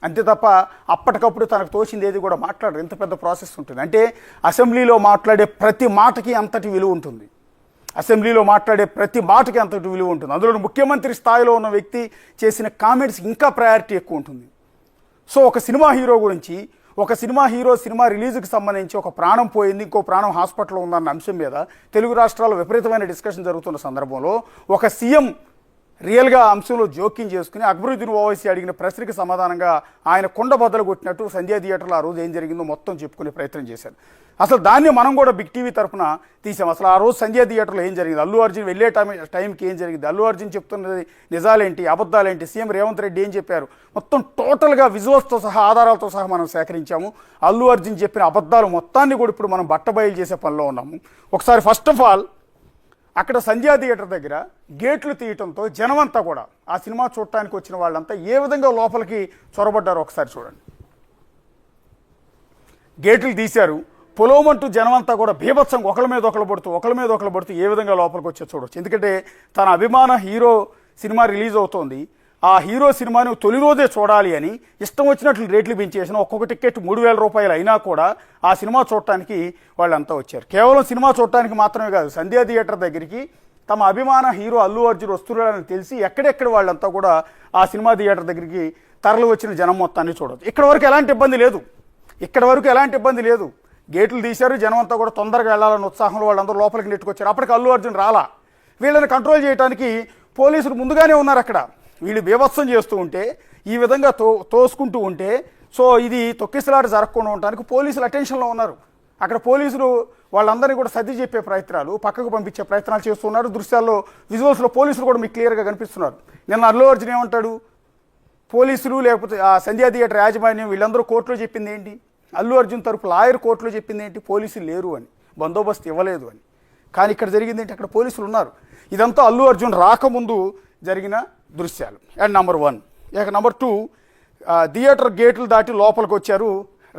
అంతే తప్ప అప్పటికప్పుడు తనకు తోచింది ఏది కూడా మాట్లాడరు. ఇంత పెద్ద ప్రాసెస్ ఉంటుంది. అంటే అసెంబ్లీలో మాట్లాడే ప్రతి మాటకి అంతటి విలువ ఉంటుంది. అసెంబ్లీలో మాట్లాడే ప్రతి మాటకి అంతటి విలువ ఉంటుంది. అందులో ముఖ్యమంత్రి స్థాయిలో ఉన్న వ్యక్తి చేసిన కామెంట్స్కి ఇంకా ప్రయారిటీ ఎక్కువ ఉంటుంది. సో ఒక సినిమా హీరో గురించి, ఒక సినిమా హీరో సినిమా రిలీజ్కి సంబంధించి ఒక ప్రాణం పోయింది, ఇంకో ప్రాణం హాస్పిటల్లో ఉందన్న అంశం మీద తెలుగు రాష్ట్రాల్లో విపరీతమైన డిస్కషన్ జరుగుతున్న సందర్భంలో ఒక సీఎం రియల్గా అంశంలో జోక్యం చేసుకుని అక్బరుద్దీన్ ఓవైసీ అడిగిన ప్రశ్నకి సమాధానంగా ఆయన కొండ బద్దలు కొట్టినట్టు సంధ్యా థియేటర్లో ఆ రోజు ఏం జరిగిందో మొత్తం చెప్పుకునే ప్రయత్నం చేశారు. అసలు దాన్ని మనం కూడా బిగ్ టీవీ తరఫున తీసాం. అసలు ఆ రోజు సంధ్యా థియేటర్లో ఏం జరిగింది, అల్లు అర్జున్ వెళ్ళే టైంకి ఏం జరిగింది, అల్లు అర్జున్ చెప్తున్నది నిజాలేంటి, అబద్ధాలేంటి, సీఎం రేవంత్ రెడ్డి ఏం చెప్పారు, మొత్తం టోటల్గా విజువల్స్తో సహా ఆధారాలతో సహా మనం సేకరించాము. అల్లు అర్జున్ చెప్పిన అబద్ధాలు మొత్తాన్ని కూడా ఇప్పుడు మనం బట్టబయలు చేసే పనిలో ఉన్నాము. ఒకసారి ఫస్ట్ ఆఫ్ ఆల్ అక్కడ సంధ్యా థియేటర్ దగ్గర గేట్లు తీయటంతో జనమంతా కూడా ఆ సినిమా చూడటానికి వచ్చిన వాళ్ళంతా ఏ విధంగా లోపలికి చొరబడ్డారో ఒకసారి చూడండి. గేట్లు తీశారు, పొలోమంటూ జనమంతా కూడా బీభత్సంగా ఒకళ్ళ మీద ఒకళ్ళు పడుతూ ఏ విధంగా లోపలికి వచ్చే చూడవచ్చు. ఎందుకంటే తన అభిమాన హీరో సినిమా రిలీజ్ అవుతోంది, ఆ హీరో సినిమాని తొలి రోజే చూడాలి అని ఇష్టం వచ్చినట్లు రేట్లు పెంచేసిన ఒక్కొక్క టికెట్ 3,000 రూపాయలు అయినా కూడా ఆ సినిమా చూడటానికి వాళ్ళంతా వచ్చారు. కేవలం సినిమా చూడటానికి మాత్రమే కాదు, సంధ్యా థియేటర్ దగ్గరికి తమ అభిమాన హీరో అల్లు అర్జున్ వస్తున్నాడని తెలిసి ఎక్కడెక్కడ వాళ్ళంతా కూడా ఆ సినిమా థియేటర్ దగ్గరికి తరలి వచ్చిన జనం మొత్తాన్ని చూడవచ్చు. ఇక్కడ వరకు ఎలాంటి ఇబ్బంది లేదు. గేట్లు తీశారు, జనం అంతా కూడా తొందరగా వెళ్ళాలని ఉత్సాహంలో వాళ్ళందరూ లోపలికి నెట్టుకొచ్చారు. అప్పటికి అల్లు అర్జున్ రాలా. వీళ్ళని కంట్రోల్ చేయడానికి పోలీసులు ముందుగానే ఉన్నారు. అక్కడ వీళ్ళు బీభత్సం చేస్తూ ఉంటే, ఈ విధంగా తోసుకుంటూ ఉంటే, సో ఇది తొక్కిసలాట జరగకుండా ఉండడానికి పోలీసులు అటెన్షన్లో ఉన్నారు. అక్కడ పోలీసులు వాళ్ళందరినీ కూడా సర్ది చెప్పే ప్రయత్నాలు, పక్కకు పంపించే ప్రయత్నాలు చేస్తున్నారు. దృశ్యాల్లో విజువల్స్లో పోలీసులు కూడా మీకు క్లియర్గా కనిపిస్తున్నారు. నిన్న అల్లు అర్జున్ ఏమంటాడు, పోలీసులు లేకపోతే ఆ సంధ్యా థియేటర్ యాజమాన్యం వీళ్ళందరూ కోర్టులో చెప్పింది ఏంటి, అల్లు అర్జున్ తరపు లాయర్ కోర్టులో చెప్పింది ఏంటి, పోలీసులు లేరు అని, బందోబస్తు ఇవ్వలేదు అని. కానీ ఇక్కడ జరిగింది ఏంటి, అక్కడ పోలీసులు ఉన్నారు. ఇదంతా అల్లు అర్జున్ రాకముందు జరిగిన దృశ్యాలు. And number 1. ఇక నెంబర్ 2, థియేటర్ గేట్లు దాటి లోపలికి వచ్చారు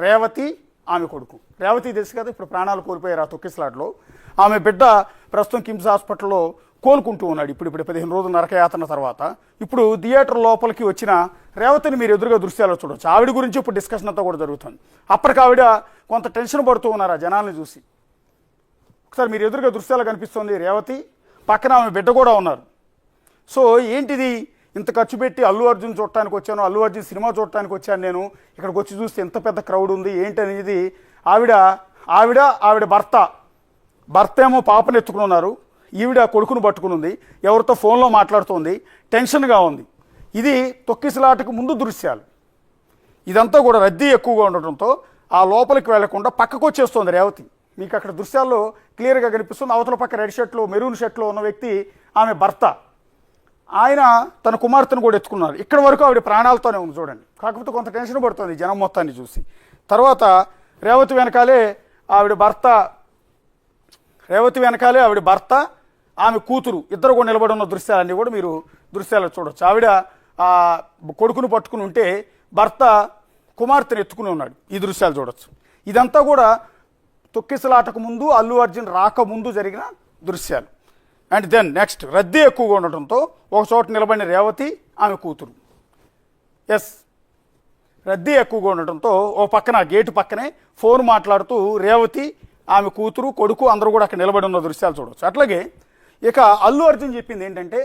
రేవతి, ఆమె కొడుకు. రేవతి తెలుసు కదా, ఇప్పుడు ప్రాణాలు కోల్పోయారు ఆ తొక్కిసలాట్లో. ఆమె బిడ్డ ప్రస్తుతం కిమ్స్ హాస్పిటల్లో కోలుకుంటూ ఉన్నాడు. ఇప్పుడు 15 రోజుల నరకయాతన తర్వాత ఇప్పుడు థియేటర్ లోపలికి వచ్చిన రేవతిని మీరు ఎదురుగా దృశ్యాలు చూడవచ్చు. ఆవిడ గురించి ఇప్పుడు డిస్కషన్ అంతా కూడా జరుగుతుంది. అప్పటికి ఆవిడ కొంత టెన్షన్ పడుతూ ఉన్నారు ఆ జనాల్ని చూసి. ఒకసారి మీరు ఎదురుగా దృశ్యాలు కనిపిస్తుంది రేవతి, పక్కన ఆమె బిడ్డ కూడా ఉన్నారు. సో ఏంటిది, ఇంత ఖర్చు పెట్టి అల్లు అర్జున్ చూడటానికి వచ్చాను, అల్లు అర్జున్ సినిమా చూడటానికి వచ్చాను నేను, ఇక్కడికి వచ్చి చూస్తే ఎంత పెద్ద క్రౌడ్ ఉంది ఏంటి అనేది ఆవిడ భర్త ఏమో పాపను ఎత్తుకుని ఉన్నారు, ఈవిడ కొడుకును పట్టుకుని ఉంది, ఎవరితో ఫోన్లో మాట్లాడుతోంది, టెన్షన్గా ఉంది. ఇది తొక్కిసలాటకు ముందు దృశ్యాలు. ఇదంతా కూడా రద్దీ ఎక్కువగా ఉండటంతో ఆ లోపలికి వెళ్లకుండా పక్కకు వచ్చేస్తుంది రేవతి. మీకు అక్కడ దృశ్యాల్లో క్లియర్గా కనిపిస్తుంది. అవతల పక్క రెడ్ షర్ట్లో మెరూన్ షర్ట్లో ఉన్న వ్యక్తి ఆమె భర్త. ఆయన తన కుమార్తెను కూడా ఎత్తుకున్నారు. ఇక్కడ వరకు ఆవిడ ప్రాణాలతోనే ఉంది చూడండి. కాకపోతే కొంత టెన్షన్ పడుతుంది జనం మొత్తాన్ని చూసి. తర్వాత రేవతి వెనకాలే ఆవిడ భర్త, ఆమె కూతురు ఇద్దరు కూడా నిలబడి ఉన్న దృశ్యాలన్నీ కూడా మీరు దృశ్యాలు చూడవచ్చు. ఆవిడ కొడుకును పట్టుకుని ఉంటే భర్త కుమార్తెను ఎత్తుకుని ఉన్నాడు. ఈ దృశ్యాలు చూడవచ్చు. ఇదంతా కూడా తొక్కిసలాటకు ముందు, అల్లు అర్జున్ రాకముందు జరిగిన దృశ్యాలు. అండ్ దెన్ నెక్స్ట్, రద్దీ ఎక్కువగా ఉండటంతో ఒక చోట నిలబడిన రేవతి, ఆమె కూతురు. రద్దీ ఎక్కువగా ఉండటంతో ఓ పక్కన గేటు పక్కనే ఫోన్ మాట్లాడుతూ రేవతి, ఆమె కూతురు, కొడుకు అందరూ కూడా అక్కడ నిలబడి ఉన్న దృశ్యాలు చూడవచ్చు. అట్లాగే ఇక అల్లు అర్జున్ చెప్పింది ఏంటంటే,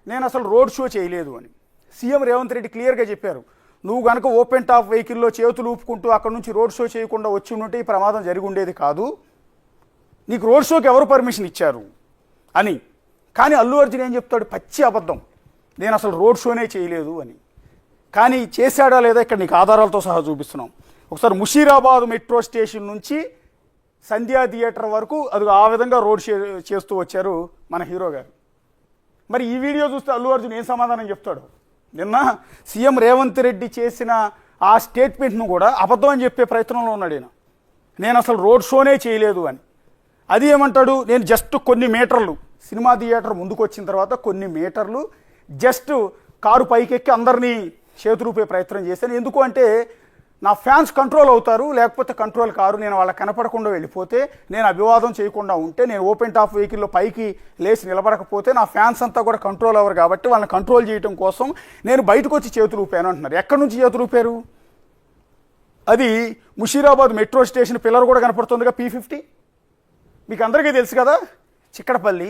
నేను అసలు రోడ్ షో చేయలేదు అని. సీఎం రేవంత్ రెడ్డి క్లియర్గా చెప్పారు, నువ్వు కనుక ఓపెన్ టాప్ వెహికల్లో చేతులు ఊపుకుంటూ అక్కడ నుంచి రోడ్ షో చేయకుండా వచ్చి ఉంటే ఈ ప్రమాదం జరిగి ఉండేది కాదు, నీకు రోడ్ షోకి ఎవరు పర్మిషన్ ఇచ్చారు అని. కానీ అల్లు అర్జున్ ఏం చెప్తాడు, పచ్చి అబద్ధం, నేను అసలు రోడ్ షోనే చేయలేదు అని. కానీ చేశాడా లేదా ఇక్కడ నీకు ఆధారాలతో సహా చూపిస్తున్నాం. ఒకసారి ముషీరాబాద్ మెట్రో స్టేషన్ నుంచి సంధ్యా థియేటర్ వరకు అది ఆ విధంగా రోడ్ షో చేస్తూ వచ్చారు మన హీరో గారు. మరి ఈ వీడియో చూస్తే అల్లు అర్జున్ ఏం సమాధానం చెప్తాడు? నిన్న సీఎం రేవంత్ రెడ్డి చేసిన ఆ స్టేట్మెంట్ను కూడా అబద్ధం అని చెప్పే ప్రయత్నంలో ఉన్నాడు ఈయన. నేను అసలు రోడ్ షోనే చేయలేదు అని. అది ఏమంటాడు, నేను జస్ట్ కొన్ని మీటర్లు సినిమా థియేటర్ ముందుకు వచ్చిన తర్వాత కొన్ని మీటర్లు జస్ట్ కారు పైకెక్కి అందరినీ చేతులూపే ప్రయత్నం చేశాను. ఎందుకు అంటే నా ఫ్యాన్స్ కంట్రోల్ అవుతారు, లేకపోతే కంట్రోల్ కారు. నేను వాళ్ళకి కనపడకుండా వెళ్ళిపోతే, నేను అభివాదం చేయకుండా ఉంటే, నేను ఓపెన్ టాప్ వెహికల్లో పైకి లేచి నిలబడకపోతే నా ఫ్యాన్స్ అంతా కూడా కంట్రోల్ అవ్వరు. కాబట్టి వాళ్ళని కంట్రోల్ చేయడం కోసం నేను బయటకు వచ్చి చేతులు ఊపాను అంటున్నారు. ఎక్కడి నుంచి చేతులు ఊపారు? అది ముషీరాబాద్ మెట్రో స్టేషన్ పిల్లర్ కూడా కనపడుతుందిగా P50. మీకు అందరికీ తెలుసు కదా, చిక్కడపల్లి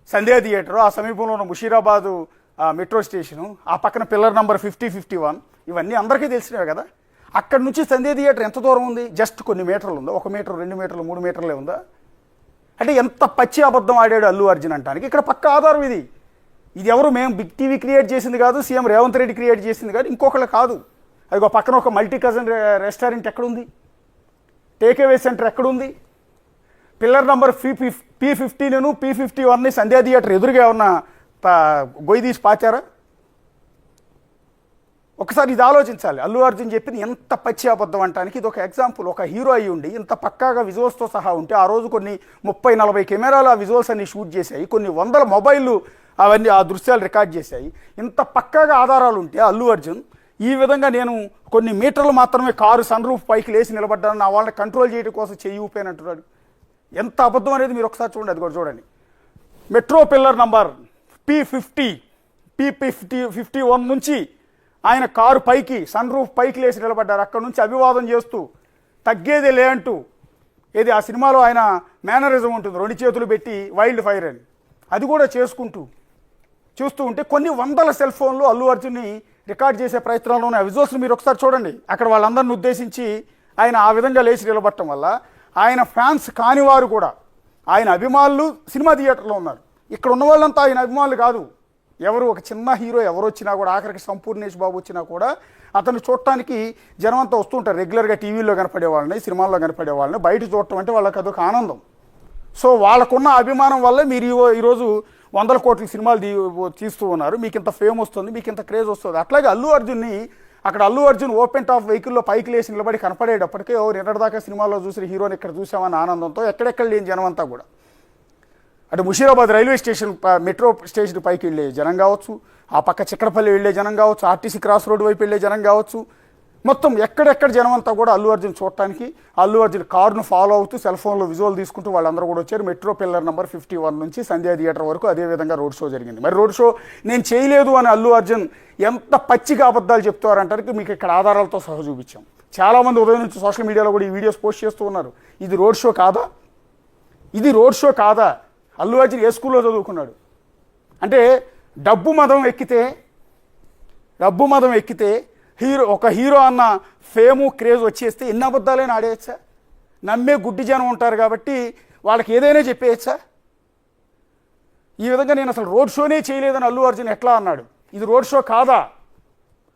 సంధ్యా థియేటరు, ఆ సమీపంలో ఉన్న ముషీరాబాదు మెట్రో స్టేషను, ఆ పక్కన పిల్లర్ నంబర్ 5051, ఇవన్నీ అందరికీ తెలిసినవే కదా. అక్కడ నుంచి సంధ్యా థియేటర్ ఎంత దూరం ఉంది? జస్ట్ కొన్ని మీటర్లు ఉందా? 1 మీటర్, 2 మీటర్లు, 3 మీటర్లే ఉందా? అంటే ఎంత పచ్చి అబద్ధం ఆడాడు అల్లు అర్జున్ అంటానికి ఇక్కడ పక్క ఆధారం ఇది. ఇది ఎవరు మేము బిగ్ టీవీ క్రియేట్ చేసింది కాదు, సీఎం రేవంత్ రెడ్డి క్రియేట్ చేసింది కాదు, ఇంకొకళ్ళు కాదు. అది పక్కన ఒక మల్టీ కజన్ రెస్టారెంట్ ఎక్కడుంది? టేక్అవే సెంటర్ ఎక్కడుంది? పిల్లర్ నంబర్ P15 P51 సంధ్యా థియేటర్ ఎదురుగా ఉన్న గొయ్యి తీసి పాచారా? ఒకసారి ఇది ఆలోచించాలి. అల్లు అర్జున్ చెప్పింది ఎంత పచ్చి అబద్ధం అంటానికి ఇది ఒక ఎగ్జాంపుల్. ఒక హీరో అయ్యి ఉండి ఇంత పక్కాగా విజువల్స్తో సహా ఉంటే, ఆ రోజు కొన్ని 30-40 కెమెరాలు ఆ విజువల్స్ అన్ని షూట్ చేశాయి, కొన్ని వందల మొబైళ్ళు అవన్నీ ఆ దృశ్యాలు రికార్డ్ చేశాయి. ఇంత పక్కాగా ఆధారాలు ఉంటే అల్లు అర్జున్ ఈ విధంగా నేను కొన్ని మీటర్లు మాత్రమే కారు సన్ రూఫ్ పైకి లేచి నిలబడ్డాను, నా వాళ్ళని కంట్రోల్ చేయడం కోసం చెయ్యి ఊపానంటున్నాడు. ఎంత అబద్ధం అనేది మీరు ఒకసారి చూడండి. అది కూడా చూడండి. మెట్రో పిల్లర్ నంబర్ P51 నుంచి ఆయన కారు పైకి సన్ రూఫ్ పైకి లేచి నిలబడ్డారు. అక్కడ నుంచి అభివాదం చేస్తూ తగ్గేదే లే అంటూ, ఏది ఆ సినిమాలో ఆయన మేనరిజం ఉంటుంది, 2 చేతులు పెట్టి వైల్డ్ ఫైర్ అని, అది కూడా చేసుకుంటూ చూస్తూ ఉంటే కొన్ని వందల సెల్ ఫోన్లు అల్లు అర్జున్ని రికార్డ్ చేసే ప్రయత్నాల్లో ఉన్న విజువల్స్ని మీరు ఒకసారి చూడండి. అక్కడ వాళ్ళందరిని ఉద్దేశించి ఆయన ఆ విధంగా లేచి నిలబడటం వల్ల ఆయన ఫ్యాన్స్ కానివారు కూడా, ఆయన అభిమానులు సినిమా థియేటర్లో ఉన్నారు. ఇక్కడ ఉన్న వాళ్ళంతా ఆయన అభిమానులు కాదు. ఎవరు ఒక చిన్న హీరో ఎవరు వచ్చినా కూడా, ఆఖరికి సంపూర్ణేష్ బాబు వచ్చినా కూడా అతను చూడటానికి జనం అంతా వస్తుంటారు. రెగ్యులర్గా టీవీలో కనపడే వాళ్ళని, సినిమాల్లో కనపడే వాళ్ళని బయట చూడటం అంటే వాళ్ళకి అదొక ఆనందం. సో వాళ్ళకున్న అభిమానం వల్ల మీరు ఈరోజు 100 కోట్ల సినిమాలు తీస్తూ ఉన్నారు, మీకు ఇంత ఫేమ్ వస్తుంది, మీకు ఇంత క్రేజ్ వస్తుంది. అట్లాగే అల్లు అర్జున్ని అక్కడ అల్లు అర్జున్ ఓపెన్ టాప్ వెహికల్లో పైకి లేచి నిలబడి కనపడేటప్పటికే నిన్నటిదాకా సినిమాలో చూసిన హీరోని ఇక్కడ చూసామన్న ఆనందంతో ఎక్కడెక్కడ లేని జనం అంతా కూడా, అటు Musheerabad railway station metro station పైకి వెళ్ళే జనం కావచ్చు, ఆ పక్క చిక్కడపల్లి వెళ్ళే జనం కావచ్చు, ఆర్టీసీ క్రాస్ రోడ్ వైపు వెళ్ళే జనం కావచ్చు, మొత్తం ఎక్కడెక్కడ జనం అంతా కూడా అల్లు అర్జున్ చూడటానికి అల్లు అర్జున్ కారును ఫాలో అవుతూ సెల్ ఫోన్లో విజువల్ తీసుకుంటూ వాళ్ళందరూ కూడా వచ్చారు. మెట్రో పిల్లర్ నంబర్ 51 నుంచి సంధ్యా థియేటర్ వరకు అదేవిధంగా రోడ్ షో జరిగింది. మరి రోడ్ షో నేను చేయలేదు అని అల్లు అర్జున్ ఎంత పచ్చిగా అబద్ధాలు చెప్తారంటానికి మీకు ఇక్కడ ఆధారాలతో సహా చూపించాం. చాలామంది ఉదయం నుంచి సోషల్ మీడియాలో కూడా ఈ వీడియోస్ పోస్ట్ చేస్తూ ఉన్నారు. ఇది రోడ్ షో కాదా? ఇది రోడ్ షో కాదా? అల్లు అర్జున్ ఏ స్కూల్లో చదువుకున్నాడు? అంటే డబ్బు మదం ఎక్కితే ఒక హీరో అన్న ఫేము క్రేజ్ వచ్చేస్తే ఎన్ని అబద్ధాలైనా ఆడేయచ్చా? నమ్మే గుడ్డి జనం ఉంటారు కాబట్టి వాళ్ళకి ఏదైనా చెప్పేయచ్చా? ఈ విధంగా నేను అసలు రోడ్ షోనే చేయలేదని అల్లు అర్జున్ ఎట్లా అన్నాడు? ఇది రోడ్ షో కాదా?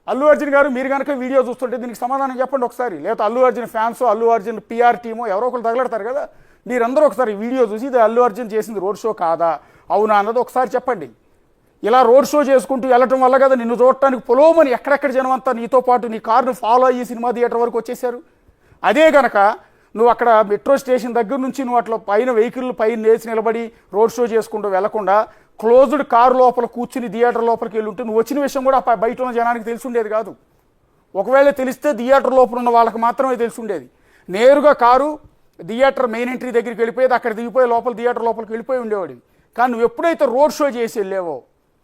అల్లు అర్జున్ గారు మీరు కనుక వీడియో చూస్తుంటే దీనికి సమాధానం చెప్పండి ఒకసారి. లేకపోతే అల్లు అర్జున్ ఫ్యాన్స్, అల్లు అర్జున్ PR టీమో ఎవరో ఒకరు తగలడతారు కదా, మీరందరూ ఒకసారి వీడియో చూసి ఇది అల్లు అర్జున్ చేసింది రోడ్ షో కాదా అవునా అన్నది ఒకసారి చెప్పండి. ఇలా రోడ్ షో చేసుకుంటూ వెళ్ళటం వల్ల కదా నిన్ను చూడటానికి పొలోమని ఎక్కడెక్కడ జనం అంతా నీతో పాటు నీ కారును ఫాలో అయ్యి సినిమా థియేటర్ వరకు వచ్చేసారు. అదే కనుక నువ్వు అక్కడ మెట్రో స్టేషన్ దగ్గర నుంచి నువ్వు అట్లా పైన వెహికల్ పైన లేచి నిలబడి రోడ్ షో చేసుకుంటూ వెళ్లకుండా క్లోజ్డ్ కారు లోపల కూర్చుని థియేటర్ లోపలికి వెళ్ళి ఉంటే నువ్వు వచ్చిన విషయం కూడా బయట ఉన్న జనానికి తెలిసి ఉండేది కాదు. ఒకవేళ తెలిస్తే థియేటర్ లోపల ఉన్న వాళ్ళకి మాత్రమే తెలిసి ఉండేది. నేరుగా కారు థియేటర్ మెయిన్ ఎంట్రీ దగ్గరికి వెళ్ళిపోయేది, అక్కడ దిగిపోయి లోపల థియేటర్ లోపలికి వెళ్ళిపోయి ఉండేవాడు. కానీ నువ్వు ఎప్పుడైతే రోడ్ షో చేసి వెళ్ళావో,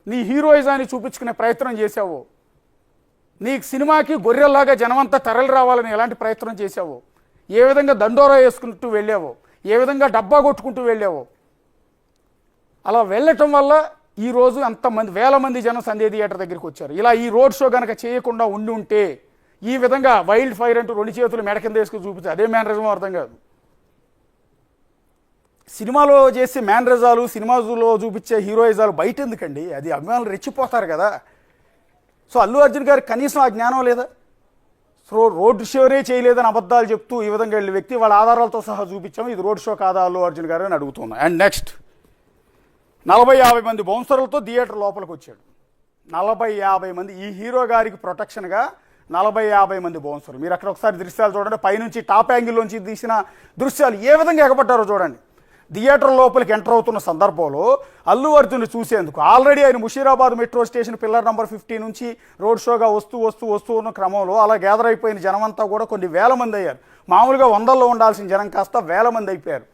నీ హీరోయిజాన్ని చూపించుకునే ప్రయత్నం చేసావో, నీకు సినిమాకి గొర్రెల్లాగా జనమంతా తరలి రావాలని ఎలాంటి ప్రయత్నం చేసావో, ఏ విధంగా దండోరా వేసుకుంటూ వెళ్ళావో, ఏ విధంగా డబ్బా కొట్టుకుంటూ వెళ్ళావో, అలా వెళ్ళటం వల్ల ఈరోజు అంతమంది వేల మంది జనం సంధ్యా థియేటర్ దగ్గరికి వచ్చారు. ఇలా ఈ రోడ్ షో కనుక చేయకుండా ఉండి ఉంటే ఈ విధంగా వైల్డ్ ఫైర్ అంటూ 2 చేతులు మెడ కింద వేసుకుని చూపించారు. అదే మేనరిజం అర్థం కాదు. సినిమాలో చేసే మేనరిజాలు, సినిమాలో చూపించే హీరోయిజాలు బయట ఎందుకండి? అది అభిమానులు రెచ్చిపోతారు కదా. సో అల్లు అర్జున్ గారికి కనీసం ఆ జ్ఞానం లేదా? సో రోడ్ షోనే చేయలేదని అబద్ధాలు చెప్తూ ఈ విధంగా వెళ్ళే వ్యక్తి వాళ్ళ ఆధారాలతో సహా చూపించాము. ఇది రోడ్ షో కాదా అల్లు అర్జున్ గారు అని అడుగుతున్నా. అండ్ నెక్స్ట్ 40-50 మంది బౌన్సర్లతో థియేటర్ లోపలికి వచ్చాడు. 40-50 మంది. ఈ హీరో గారికి ప్రొటెక్షన్గా 40-50 మంది బౌన్సర్లు. మీరు అక్కడ ఒకసారి దృశ్యాలు చూడండి. పైనుంచి టాప్ యాంగిల్లోంచి తీసిన దృశ్యాలు ఏ విధంగా ఎగబడ్డారో చూడండి. థియేటర్ లోపలికి ఎంటర్ అవుతున్న సందర్భంలో అల్లు అర్జున్ చూసేందుకు ఆల్రెడీ ఆయన Musheerabad metro station pillar number 50 నుంచి రోడ్ షోగా వస్తూ ఉన్న క్రమంలో అలా గ్యాదర్ అయిపోయిన జనమంతా కూడా కొన్ని వేల మంది అయ్యారు. మామూలుగా 100లో ఉండాల్సిన జనం కాస్త వేల మంది అయిపోయారు.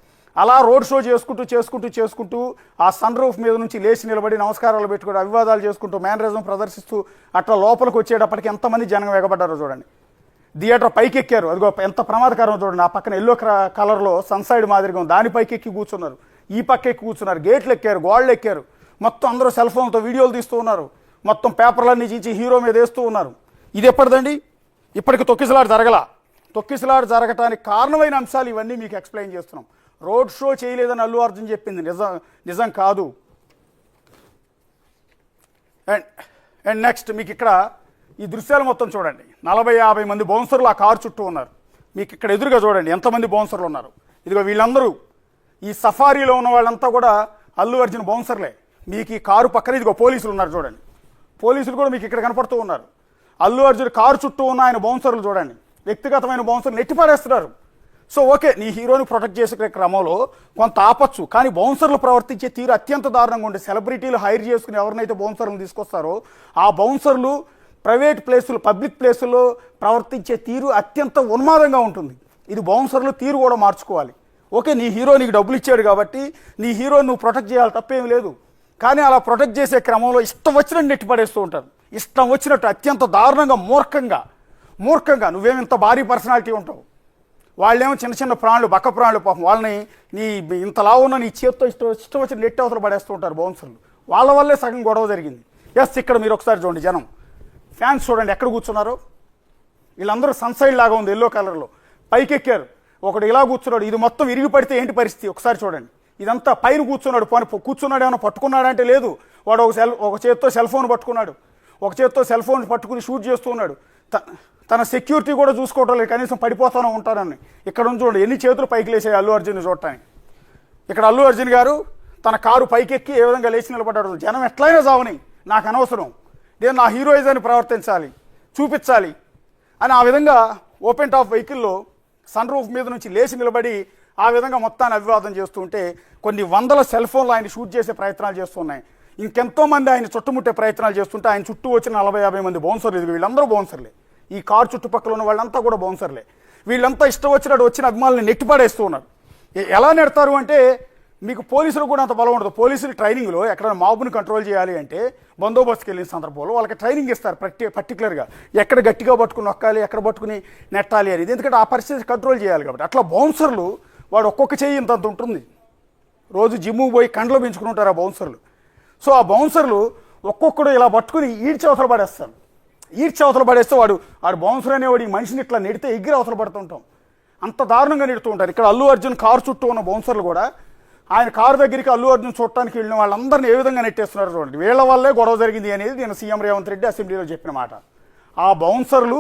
అలా రోడ్ షో చేసుకుంటూ ఆ సన్ రూఫ్ మీద నుంచి లేచి నిలబడి నమస్కారాలు పెట్టుకుంటూ అభివాదాలు చేసుకుంటూ మేనరిజం ప్రదర్శిస్తూ అట్లా లోపలికి వచ్చేటప్పటికి ఎంతమంది జనం ఎగబడ్డారో చూడండి. థియేటర్ పైకి ఎక్కారు. అదిగో ఎంత ప్రమాదకరం చూడండి, ఆ పక్కన ఎల్లో కలర్లో సన్సైడ్ మాదిరిగా ఉంది, దాని పైకి ఎక్కి కూర్చున్నారు, ఈ పక్క ఎక్కి కూర్చున్నారు, గేట్లు ఎక్కారు, గోళ్ళు ఎక్కారు, మొత్తం అందరూ సెల్ ఫోన్తో వీడియోలు తీస్తూ ఉన్నారు, మొత్తం పేపర్లన్నీ చీచి హీరో మీద వేస్తూ ఉన్నారు. ఇది ఎప్పటిదండి? ఇప్పటికి తొక్కిసలాట జరగటానికి కారణమైన అంశాలు ఇవన్నీ మీకు ఎక్స్ప్లెయిన్ చేస్తున్నాం. రోడ్ షో చేయలేదని అల్లు అర్జున్ చెప్పింది నిజం కాదు. అండ్ నెక్స్ట్ మీకు ఇక్కడ ఈ దృశ్యాలు మొత్తం చూడండి. 40-50 మంది బౌన్సర్లు ఆ కారు చుట్టూ ఉన్నారు. మీకు ఇక్కడ ఎదురుగా చూడండి ఎంతమంది బౌన్సర్లు ఉన్నారు. ఇదిగో వీళ్ళందరూ ఈ సఫారీలో ఉన్న వాళ్ళంతా కూడా అల్లు అర్జున్ బౌన్సర్లే. మీకు ఈ కారు పక్కన ఇదిగో పోలీసులు ఉన్నారు చూడండి, పోలీసులు కూడా మీకు ఇక్కడ కనపడుతూ ఉన్నారు. అల్లు అర్జున్ కారు చుట్టూ ఉన్న ఆయన బౌన్సర్లు చూడండి, వ్యక్తిగతమైన బౌన్సర్లు నెట్టిపారేస్తున్నారు. సో ఓకే, నీ హీరోని ప్రొటెక్ట్ చేసే క్రమంలో కొంత ఆపచ్చు, కానీ బౌన్సర్లు ప్రవర్తించే తీరు అత్యంత దారుణంగా ఉండే. సెలబ్రిటీలు హైర్ చేసుకుని ఎవరినైతే బౌన్సర్లను తీసుకొస్తారో ఆ బౌన్సర్లు ప్రైవేట్ ప్లేసులు, పబ్లిక్ ప్లేసుల్లో ప్రవర్తించే తీరు అత్యంత ఉన్మాదంగా ఉంటుంది. ఇది బౌన్సర్లు తీరు కూడా మార్చుకోవాలి. ఓకే, నీ హీరో నీకు డబ్బులు ఇచ్చాడు కాబట్టి నీ హీరోని నువ్వు ప్రొటెక్ట్ చేయాలి, తప్పేం లేదు. కానీ అలా ప్రొటెక్ట్ చేసే క్రమంలో ఇష్టం వచ్చినట్టు నెట్టిపడేస్తూ ఉంటారు, ఇష్టం వచ్చినట్టు అత్యంత దారుణంగా మూర్ఖంగా నువ్వేమింత భారీ పర్సనాలిటీ ఉంటావు, వాళ్ళేమో చిన్న చిన్న ప్రాణులు, బక్క ప్రాణులు, పాపం వాళ్ళని నీ ఇంతలా ఉన్న నీ చేతితో ఇష్టం వచ్చిన నెట్ అవతల పడేస్తూ ఉంటారు బౌన్సర్లు. వాళ్ళ వల్లే సగం గొడవ జరిగింది. ఎస్, ఇక్కడ మీరు ఒకసారి చూడండి, జనం ఫ్యాన్స్ చూడండి ఎక్కడ కూర్చున్నారు. వీళ్ళందరూ సన్సైడ్ లాగా ఉంది, ఎల్లో కలర్లో పైకి ఎక్కారు. ఒకడు ఇలా కూర్చున్నాడు, ఇది మొత్తం విరిగి పడితే ఏంటి పరిస్థితి ఒకసారి చూడండి. ఇదంతా పైన కూర్చున్నాడు, కూర్చున్నాడు ఏమైనా పట్టుకున్నాడంటే లేదు, వాడు ఒక చేత్తో సెల్ ఫోన్ పట్టుకున్నాడు, ఒక చేత్తో సెల్ ఫోన్ పట్టుకుని షూట్ చేస్తూ ఉన్నాడు. తన సెక్యూరిటీ కూడా చూసుకోవటం లేదు, కనీసం పడిపోతానో ఉంటానని. ఇక్కడ నుంచి చూడండి ఎన్ని చేతులు పైకి లేచాయి అల్లు అర్జున్ చూడటానికి. ఇక్కడ అల్లు అర్జున్ గారు తన కారు పైకెక్కి ఏ విధంగా లేచి నిలబడ్డాడు. జనం ఎట్లయినా చావని, నాకు అనవసరం, నేను నా హీరోయిజాన్ని ప్రవర్తించాలి, చూపించాలి అని ఆ విధంగా ఓపెన్ టాప్ వెహికల్లో సన్ రూఫ్ మీద నుంచి లేచి నిలబడి ఆ విధంగా మొత్తాన్ని అభివాదం చేస్తుంటే కొన్ని వందల సెల్ ఫోన్లు ఆయన షూట్ చేసే ప్రయత్నాలు చేస్తున్నాయి. ఇంకెంతోమంది ఆయన చుట్టుముట్టే ప్రయత్నాలు చేస్తుంటే ఆయన చుట్టూ వచ్చిన 40-50 మంది బౌన్సర్లు, వీళ్ళందరూ బౌన్సర్లే. ఈ కారు చుట్టుపక్కల ఉన్న వాళ్ళంతా కూడా బౌన్సర్లే. వీళ్ళంతా ఇష్టం వచ్చినట్టు వచ్చిన అభిమానులను నెట్టిపడేస్తూ ఉన్నారు. ఎలా నెడతారు అంటే మీకు పోలీసులు కూడా అంత బలం ఉండదు. పోలీసులు ట్రైనింగ్లో ఎక్కడైనా మాబుని కంట్రోల్ చేయాలి అంటే బందోబస్తుకి వెళ్ళిన సందర్భంలో వాళ్ళకి ట్రైనింగ్ ఇస్తారు పర్టికులర్గా, ఎక్కడ గట్టిగా పట్టుకుని నొక్కాలి, ఎక్కడ పట్టుకుని నెట్టాలి అనేది. ఎందుకంటే ఆ పరిస్థితి కంట్రోల్ చేయాలి కాబట్టి. అట్లా బౌన్సర్లు వాడు ఒక్కొక్క చెయ్యి ఇంత ఉంటుంది, రోజు జిమ్ముకు పోయి కండ్లో పెంచుకుని ఉంటారు ఆ బౌన్సర్లు. సో ఆ బౌన్సర్లు ఒక్కొక్కడు ఇలా పట్టుకుని ఈడ్చి అవతల పడేస్తే వాడు బౌన్సర్ అనేవాడు ఈ మనిషిని ఇట్లా నెడితే ఎగిరి అవతల పడుతుంటాం, అంత దారుణంగా నెడుతూ ఉంటారు. ఇక్కడ అల్లు అర్జున్ కారు చుట్టూ ఉన్న బౌన్సర్లు కూడా ఆయన కారు దగ్గరికి అల్లు అర్జున్ చూడటానికి వెళ్ళిన వాళ్ళందరినీ ఏ విధంగా నెట్టేస్తున్నారు చూడండి. వీళ్ళ వల్లే గొడవ జరిగింది అనేది నేను సీఎం రేవంత్ రెడ్డి అసెంబ్లీలో చెప్పిన మాట. ఆ బౌన్సర్లు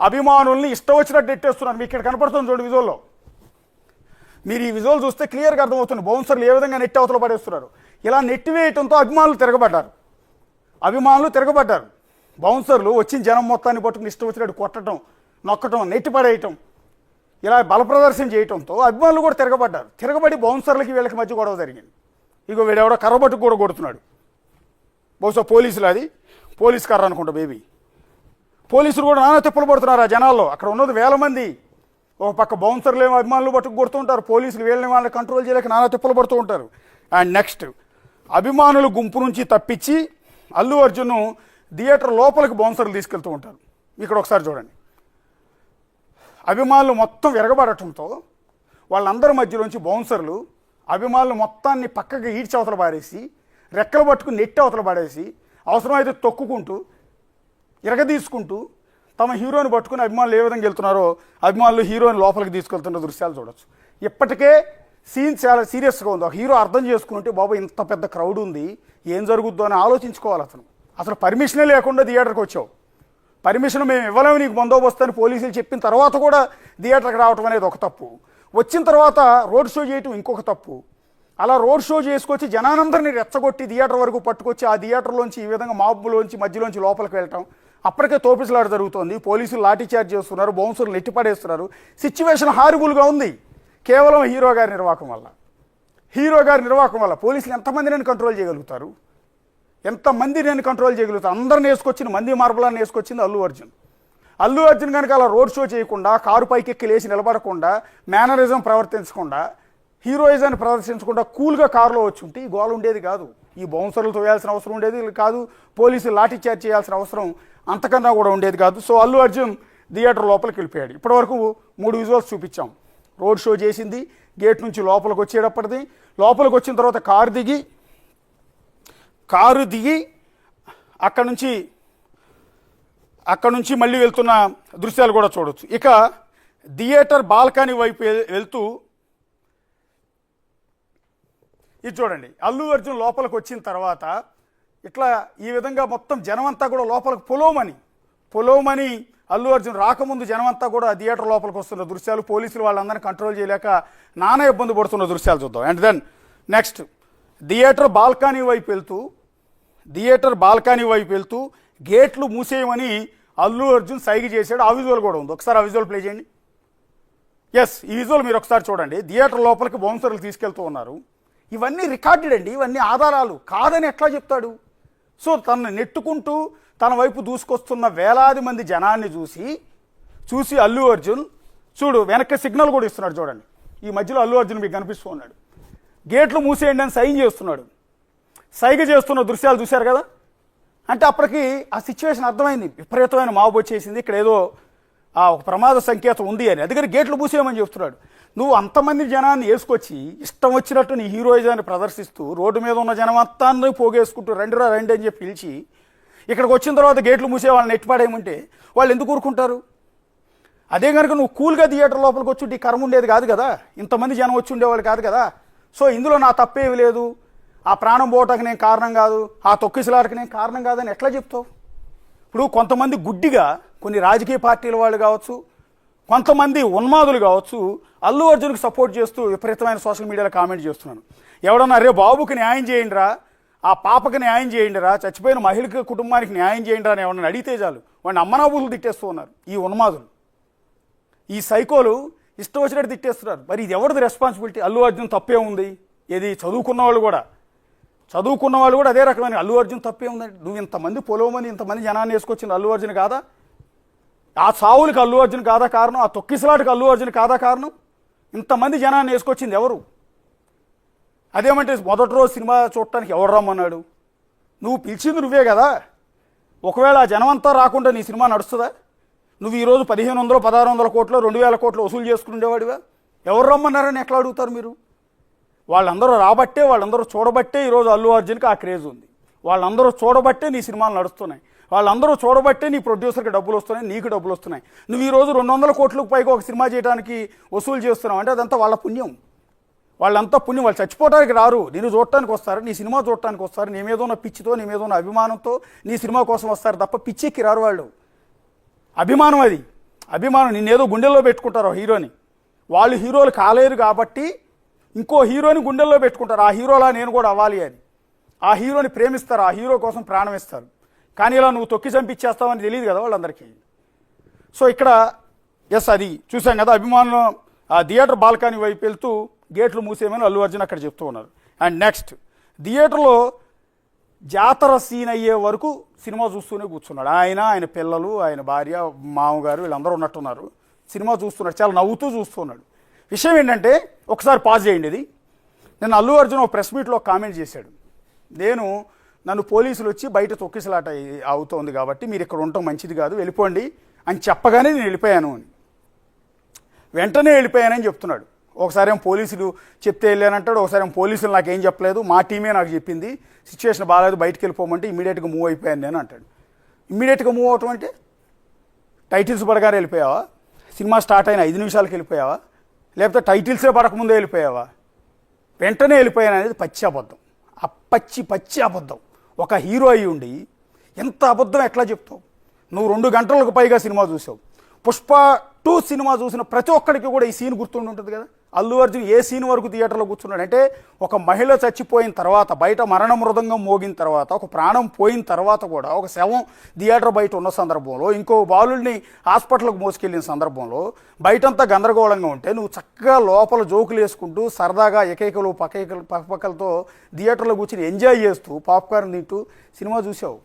అభిమానుల్ని ఇష్టం వచ్చినట్టు నెట్టేస్తున్నారు. మీకు ఇక్కడ కనపడుతుంది చూడండి విజువల్లో. మీరు ఈ విజువల్ చూస్తే క్లియర్గా అర్థమవుతుంది బౌన్సర్లు ఏ విధంగా నెట్టి అవతల పడేస్తున్నారు. ఇలా నెట్టివేయటంతో అభిమానులు తిరగబడ్డారు. బౌన్సర్లు వచ్చిన జనం మొత్తాన్ని పట్టుకుని ఇష్టం వచ్చినట్టు కొట్టడం, నొక్కటం, నెట్టిపడేయటం, ఇలా బలప్రదర్శన చేయటంతో అభిమానులు కూడా తిరగబడి బౌన్సర్లకి వీళ్ళకి మధ్య గొడవ జరిగింది. ఇగో వీడెవడో కర్రబట్టుకు కూడా కొడుతున్నాడు, బహుశా పోలీసులు, అది పోలీస్ కర్ర అనుకుంటా బేబీ. పోలీసులు కూడా నానా తిప్పలు పడుతున్నారు ఆ జనాల్లో. అక్కడ ఉన్నది వేల మంది. ఒక పక్క బౌన్సర్లు ఏమో అభిమానులు పట్టుకు కొడుతుంటారు, పోలీసులు వీళ్ళని వాళ్ళని కంట్రోల్ చేయలేక నానా తిప్పలు పడుతూ ఉంటారు. అండ్ నెక్స్ట్ అభిమానుల గుంపు నుంచి తప్పించి అల్లు అర్జున్ థియేటర్ లోపలికి బౌన్సర్లు తీసుకెళ్తూ ఉంటారు. ఇక్కడ ఒకసారి చూడండి. అభిమానులు మొత్తం విరగబడటంతో వాళ్ళందరి మధ్యలోంచి బౌన్సర్లు అభిమానులు మొత్తాన్ని పక్కకి ఈడ్చి అవతల పారేసి, రెక్కలు పట్టుకుని నెట్టి అవతల పాడేసి, అవసరమైతే తొక్కుకుంటూ ఇరగదీసుకుంటూ తమ హీరోని పట్టుకుని అభిమానులు ఏ విధంగా వెళ్తున్నారో అభిమానులు హీరోని లోపలికి తీసుకెళ్తున్న దృశ్యాలు చూడొచ్చు. ఇప్పటికే సీన్ చాలా సీరియస్గా ఉంది. ఒక హీరో అర్థం చేసుకుంటే బాబు ఇంత పెద్ద క్రౌడ్ ఉంది, ఏం జరుగుద్దో అని ఆలోచించుకోవాలి. అసలు పర్మిషనే లేకుండా థియేటర్కి వచ్చావు, పర్మిషన్ మేము ఇవ్వలేము నీకు బందోబస్తు అని పోలీసులు చెప్పిన తర్వాత కూడా థియేటర్కి రావటం అనేది ఒక తప్పు. వచ్చిన తర్వాత రోడ్ షో చేయటం ఇంకొక తప్పు. అలా రోడ్ షో చేసుకొచ్చి జనానందరినీ రెచ్చగొట్టి థియేటర్ వరకు పట్టుకొచ్చి ఆ థియేటర్లోంచి ఈ విధంగా మాబులోంచి మధ్యలోంచి లోపలికి వెళ్ళటం, అప్పటికే తోపిసలాట జరుగుతోంది, పోలీసులు లాఠీ చార్జ్ చేస్తున్నారు, బౌన్సర్లు నెట్టిపడేస్తున్నారు. సిచ్యువేషన్ హారిబుల్గా ఉంది కేవలం హీరో గారి నిర్వాహకం వల్ల. పోలీసులు ఎంతమందిని కంట్రోల్ చేయగలుగుతారు? అందరిని వేసుకొచ్చింది, మంది మార్బలాన్ని వేసుకొచ్చింది అల్లు అర్జున్ కనుక అలా రోడ్ షో చేయకుండా, కారు పైకెక్కి లేచి నిలబడకుండా, మేనరిజం ప్రవర్తించకుండా, హీరోయిజాన్ని ప్రదర్శించకుండా కూల్గా కారులో వచ్చి ఉంటే ఈ గోల ఉండేది కాదు. ఈ బౌన్సర్లు తోయాల్సిన అవసరం ఉండేది కాదు, పోలీసులు లాఠీ చార్జ్ చేయాల్సిన అవసరం అంతకన్నా కూడా ఉండేది కాదు. సో అల్లు అర్జున్ థియేటర్ లోపలికి వెళ్ళిపోయాడు. ఇప్పటివరకు 3 విజువల్స్ చూపించాం. రోడ్ షో చేసింది, గేట్ నుంచి లోపలికి వచ్చేటప్పటిది, లోపలికి వచ్చిన తర్వాత కారు దిగి అక్కడ నుంచి మళ్ళీ వెళ్తున్న దృశ్యాలు కూడా చూడొచ్చు. ఇక థియేటర్ బాల్కనీ వైపు వెళ్తూ ఇది చూడండి. అల్లు అర్జున్ లోపలికి వచ్చిన తర్వాత ఇట్లా ఈ విధంగా మొత్తం జనమంతా కూడా లోపలికి పొలోమని అల్లు అర్జున్ రాకముందు జనమంతా కూడా థియేటర్ లోపలికి వస్తున్న దృశ్యాలు, పోలీసులు వాళ్ళందరినీ కంట్రోల్ చేయలేక నానా ఇబ్బంది పడుతున్న దృశ్యాలు చూద్దాం. And then next theatre balcony వైపు వెళ్తూ గేట్లు మూసేయమని అల్లు అర్జున్ సైగ చేశాడు. ఆ విజువల్ కూడా ఉంది. ఒకసారి ఆ విజువల్ ప్లే చేయండి. ఎస్, ఈ విజువల్ మీరు ఒకసారి చూడండి. థియేటర్ లోపలికి బౌన్సర్లు తీసుకెళ్తూ ఉన్నారు. ఇవన్నీ రికార్డెడ్ అండి, ఇవన్నీ ఆధారాలు. కాదని ఎట్లా చెప్తాడు? సో తనను నెట్టుకుంటూ తన వైపు దూసుకొస్తున్న వేలాది మంది జనాన్ని చూసి అల్లు అర్జున్ చూడు వెనక్కి సిగ్నల్ కూడా ఇస్తున్నాడు. చూడండి, ఈ మధ్యలో అల్లు అర్జున్ మీకు కనిపిస్తూ ఉన్నాడు. గేట్లు మూసేయండి అని సైగ చేస్తున్న దృశ్యాలు చూశారు కదా. అంటే అప్పటికి ఆ సిచ్యువేషన్ అర్థమైంది. విపరీతమైన మాబు వచ్చేసింది, ఇక్కడ ఏదో ఒక ప్రమాద సంకేతం ఉంది అని. అందుకని గేట్లు మూసేయమని చెప్తున్నాడు. నువ్వు అంతమంది జనాన్ని వేసుకొచ్చి ఇష్టం వచ్చినట్టు నీ హీరోయిజాన్ని ప్రదర్శిస్తూ రోడ్డు మీద ఉన్న జనం అంతాన్ని పోగేసుకుంటూ రండి అని చెప్పి పిలిచి ఇక్కడికి వచ్చిన తర్వాత గేట్లు మూసే వాళ్ళని ఎట్టిపాడేయమంటే వాళ్ళు ఎందుకు ఊరుకుంటారు? అదే కనుక నువ్వు కూల్గా థియేటర్ లోపలికి వచ్చి కర్మ ఉండేది కాదు కదా, ఇంతమంది జనం వచ్చి ఉండేవాళ్ళు కాదు కదా. సో ఇందులో నా తప్పేమి లేదు, ఆ ప్రాణం పోవటానికి నేను కారణం కాదు, ఆ తొక్కిసలాటకి నేను కారణం కాదని ఎట్లా చెప్తావు? ఇప్పుడు కొంతమంది గుడ్డిగా కొన్ని రాజకీయ పార్టీల వాళ్ళు కావచ్చు, కొంతమంది ఉన్మాదులు కావచ్చు, అల్లు అర్జున్కి సపోర్ట్ చేస్తూ విపరీతమైన సోషల్ మీడియాలో కామెంట్ చేస్తున్నాను. ఎవడన్నా రే బాబుకి న్యాయం చేయండిరా, ఆ పాపకి న్యాయం చేయండిరా, చచ్చిపోయిన మహిళకి కుటుంబానికి న్యాయం చేయండిరా అని ఎవరన్నా అడిగితే చాలు వాడిని అమ్మనాబులు తిట్టేస్తూ ఉన్నారు ఈ ఉన్మాదులు, ఈ సైకోలు ఇష్టం వచ్చినట్టు తిట్టేస్తున్నారు. మరి ఇది ఎవరిది రెస్పాన్సిబిలిటీ? అల్లు అర్జున్ తప్పే ఉంది. ఏది చదువుకున్న వాళ్ళు కూడా అదే రకమైన అల్లు అర్జున్ తప్పే ఉందండి. నువ్వు ఇంతమంది పొలవమని ఇంతమంది జనాన్ని వేసుకొచ్చింది అల్లు అర్జున్ కాదా? ఆ చావులకి అల్లు అర్జున్ కాదా కారణం? ఆ తొక్కిసలాటకి అల్లు అర్జున్ కాదా కారణం? ఇంతమంది జనాన్ని వేసుకొచ్చింది ఎవరు? అదేమంటే మొదటి రోజు సినిమా చూడటానికి ఎవరు రమ్మన్నాడు? నువ్వు పిలిచింది నువ్వే కదా. ఒకవేళ ఆ జనమంతా రాకుండా నీ సినిమా నడుస్తుందా? నువ్వు ఈరోజు 1500, 1600 కోట్లు, 2000 కోట్లు వసూలు చేసుకునేవాడివా? ఎవరు రమ్మన్నారని ఎట్లా అడుగుతారు మీరు? వాళ్ళందరూ రాబట్టే, వాళ్ళందరూ చూడబట్టే ఈరోజు అల్లు అర్జున్కి ఆ క్రేజ్ ఉంది. వాళ్ళందరూ చూడబట్టే నీ సినిమాలు నడుస్తున్నాయి. వాళ్ళందరూ చూడబట్టే నీ ప్రొడ్యూసర్కి డబ్బులు వస్తున్నాయి, నీకు డబ్బులు వస్తున్నాయి. నువ్వు ఈరోజు 200 కోట్లకు పైగా ఒక సినిమా చేయడానికి వసూలు చేస్తున్నావు అంటే అదంతా వాళ్ళ పుణ్యం. వాళ్ళంతా పుణ్యం. వాళ్ళు చచ్చిపోవడానికి రారు, నేను చూడటానికి వస్తారు, నీ సినిమా చూడటానికి వస్తారు. నీ మీద ఉన్న పిచ్చితో, నీ మీద ఉన్న అభిమానంతో నీ సినిమా కోసం వస్తారు తప్ప పిచ్చెక్కి రారు వాళ్ళు. అభిమానం, అది అభిమానం. నిన్నేదో గుండెల్లో పెట్టుకుంటారు హీరోని. వాళ్ళు హీరోలు కాలేరు కాబట్టి ఇంకో హీరోని గుండెల్లో పెట్టుకుంటారు. ఆ హీరోలా నేను కూడా అవ్వాలి అని. ఆ హీరోని ప్రేమిస్తారు, ఆ హీరో కోసం ప్రాణం ఇస్తారు. కానీ ఇలా నువ్వు తొక్కి చంపించేస్తావని తెలియదు కదా వాళ్ళందరికీ. సో ఇక్కడ ఎస్ అది చూసాం కదా. అభిమానులు ఆ థియేటర్ బాల్కనీ వైపు వెళ్తూ గేట్లు మూసేయమని అల్లు అర్జున్ అక్కడ చెప్తూ ఉన్నారు. అండ్ నెక్స్ట్ థియేటర్లో జాతర సీన్ అయ్యే వరకు సినిమా చూస్తూనే కూర్చున్నాడు. ఆయన పిల్లలు, ఆయన భార్య, మామగారు వీళ్ళందరూ ఉన్నట్టున్నారు. సినిమా చూస్తున్నాడు, చాలా నవ్వుతూ చూస్తున్నాడు. విషయం ఏంటంటే ఒకసారి పాజ్ చేయండి. ఇది నేను అల్లు అర్జున్ ఒక ప్రెస్ మీట్లో కామెంట్ చేశాడు. నన్ను పోలీసులు వచ్చి బయట తొక్కిసలాట అవుతోంది కాబట్టి మీరు ఇక్కడ ఉండటం మంచిది కాదు, వెళ్ళిపోండి అని చెప్పగానే నేను వెళ్ళిపోయాను అని, వెంటనే వెళ్ళిపోయానని చెప్తున్నాడు. ఒకసారి ఏం పోలీసులు చెప్తే వెళ్ళానంటాడు, ఒకసారి ఏం పోలీసులు నాకేం చెప్పలేదు, మా టీమే నాకు చెప్పింది, సిచ్యువేషన్ బాగాలేదు బయటికి వెళ్ళిపోమంటే ఇమీడియట్గా మూవ్ అయిపోయాను నేను అంటాడు. ఇమీడియట్గా మూవ్ అవటం అంటే టైటిల్స్ పడగానే వెళ్ళిపోయావా? సినిమా స్టార్ట్ అయిన 5 నిమిషాలకి వెళ్ళిపోయావా? లేకపోతే టైటిల్సే పడకముందే వెళ్ళిపోయావా? వెంటనే వెళ్ళిపోయాను అనేది పచ్చి అబద్ధం. పచ్చి అబద్ధం. ఒక హీరో అయి ఉండి ఎంత అబద్ధం ఎట్లా చెప్తావు? నువ్వు 2 గంటలకు పైగా సినిమా చూసావు. పుష్ప 2 సినిమా చూసిన ప్రతి ఒక్కడికి కూడా ఈ సీన్ గుర్తుండి ఉంటుంది కదా. అల్లు అర్జున్ ఏ సీన్ వరకు థియేటర్లో కూర్చున్నాడు అంటే, ఒక మహిళ చచ్చిపోయిన తర్వాత, బయట మరణ మృదంగం మోగిన తర్వాత, ఒక ప్రాణం పోయిన తర్వాత కూడా, ఒక శవం థియేటర్ బయట ఉన్న సందర్భంలో, ఇంకో బాలుడిని హాస్పిటల్కి మోసుకెళ్ళిన సందర్భంలో బయటంతా గందరగోళంగా ఉంటే నువ్వు చక్కగా లోపల జోకులు వేసుకుంటూ సరదాగా ఎకైకలు పక్కలతో థియేటర్లో కూర్చుని ఎంజాయ్ చేస్తూ పాప్కార్న్ తింటూ సినిమా చూసావు.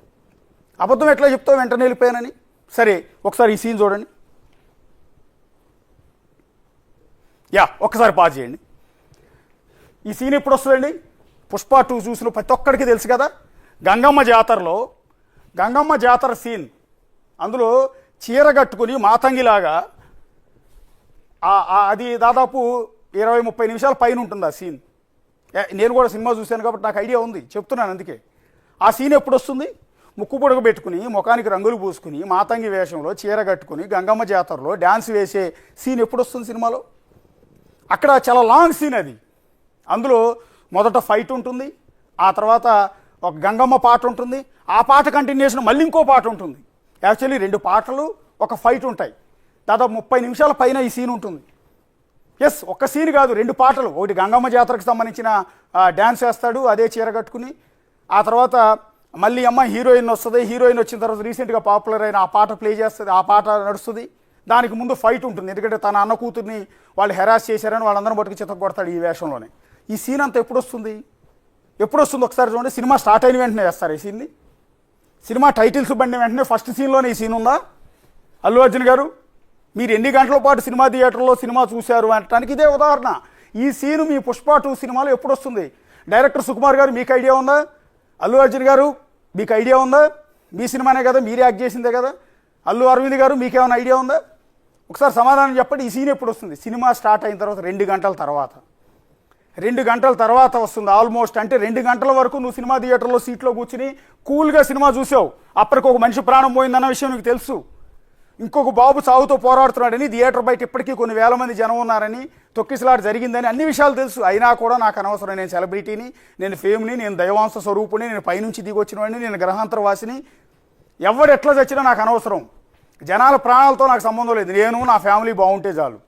అబద్ధం ఎట్లా చెప్తావు వెంటనే వెళ్ళిపోయానని? సరే ఒకసారి ఈ సీన్ చూడండి. ఒక్కసారి పాజ్ చేయండి. ఈ సీన్ ఎప్పుడు వస్తుందండి? పుష్ప 2 చూసిన ప్రతి ఒక్కడికి తెలుసు కదా. గంగమ్మ జాతర సీన్. అందులో చీర కట్టుకుని మాతంగిలాగా అది దాదాపు 20-30 నిమిషాల పైన ఉంటుంది ఆ సీన్. నేను కూడా సినిమా చూశాను కాబట్టి నాకు ఐడియా ఉంది, చెప్తున్నాను. అందుకే ఆ సీన్ ఎప్పుడు వస్తుంది? ముక్కు పొడగ పెట్టుకుని ముఖానికి రంగులు పూసుకుని మాతంగి వేషంలో చీర కట్టుకుని గంగమ్మ జాతరలో డ్యాన్స్ వేసే సీన్ ఎప్పుడు వస్తుంది సినిమాలో? అక్కడ చాలా లాంగ్ సీన్ అది. అందులో మొదట ఫైట్ ఉంటుంది, ఆ తర్వాత ఒక గంగమ్మ పాట ఉంటుంది, ఆ పాట కంటిన్యూషన్ మళ్ళీ ఇంకో పాట ఉంటుంది. యాక్చువల్లీ 2 పాటలు ఒక ఫైట్ ఉంటాయి. దాదాపు 30 నిమిషాల పైన ఈ సీన్ ఉంటుంది. ఎస్, ఒక్క సీన్ కాదు, 2 పాటలు. ఒకటి గంగమ్మ జాతరకు సంబంధించిన డ్యాన్స్ వేస్తాడు అదే చీర కట్టుకుని, ఆ తర్వాత మళ్ళీ అమ్మ హీరోయిన్ వస్తుంది, హీరోయిన్ వచ్చిన తర్వాత రీసెంట్గా పాపులర్ అయిన ఆ పాట ప్లే చేస్తుంది, ఆ పాట నడుస్తుంది. దానికి ముందు ఫైట్ ఉంటుంది, ఎందుకంటే తన అన్న కూతుర్ని వాళ్ళు హెరాస్ చేశారని వాళ్ళందరూ బట్టుకు చిత్త కొడతాడు ఈ వేషంలోనే. ఈ సీన్ అంతా ఎప్పుడు వస్తుంది? ఒకసారి చూడండి. సినిమా స్టార్ట్ అయిన వెంటనే వేస్తారు ఈ సీన్ని. సినిమా టైటిల్స్ బండిన వెంటనే ఫస్ట్ సీన్లోనే ఈ సీన్ ఉందా? అల్లు అర్జున్ గారు, మీరు ఎన్ని గంటల పాటు సినిమా థియేటర్లో సినిమా చూశారు అనటానికి ఇదే ఉదాహరణ. ఈ సీను మీ పుష్ప 2 సినిమాలో ఎప్పుడు వస్తుంది? డైరెక్టర్ సుకుమార్ గారు మీకు ఐడియా ఉందా? అల్లు అర్జున్ గారు మీకు ఐడియా ఉందా? మీ సినిమానే కదా, మీరే యాక్ట్ చేసిందే కదా. అల్లు అరవింద్ గారు మీకేమైనా ఐడియా ఉందా? ఒకసారి సమాధానం చెప్పండి. ఈ సీన్ ఎప్పుడు వస్తుంది? సినిమా స్టార్ట్ అయిన తర్వాత 2 గంటల తర్వాత. 2 గంటల తర్వాత వస్తుంది ఆల్మోస్ట్. అంటే 2 గంటల వరకు నువ్వు సినిమా థియేటర్లో సీట్లో కూర్చుని కూల్గా సినిమా చూసావు. అప్పటికి ఒక మనిషి ప్రాణం పోయిందన్న విషయం నీకు తెలుసు. ఇంకొక బాబు చావుతో పోరాడుతున్నాడని, థియేటర్ బయట ఇప్పటికీ కొన్ని వేల మంది జనం ఉన్నారని, తొక్కిసలాట జరిగిందని అన్ని విషయాలు తెలుసు. అయినా కూడా నాకు అనవసరం, నేను సెలబ్రిటీని, నేను ఫేమ్ని, నేను దైవాంశ స్వరూపుని, నేను పైనుంచి దిగొచ్చిన వాడిని, నేను గ్రహాంతరవాసిని, ఎవడు ఎట్లా చచ్చినా నాకు అనవసరం. జనాల ప్రాణాలతో నాకు సంబంధం లేదు. నేను నా ఫ్యామిలీ బాగుంటే చాలు.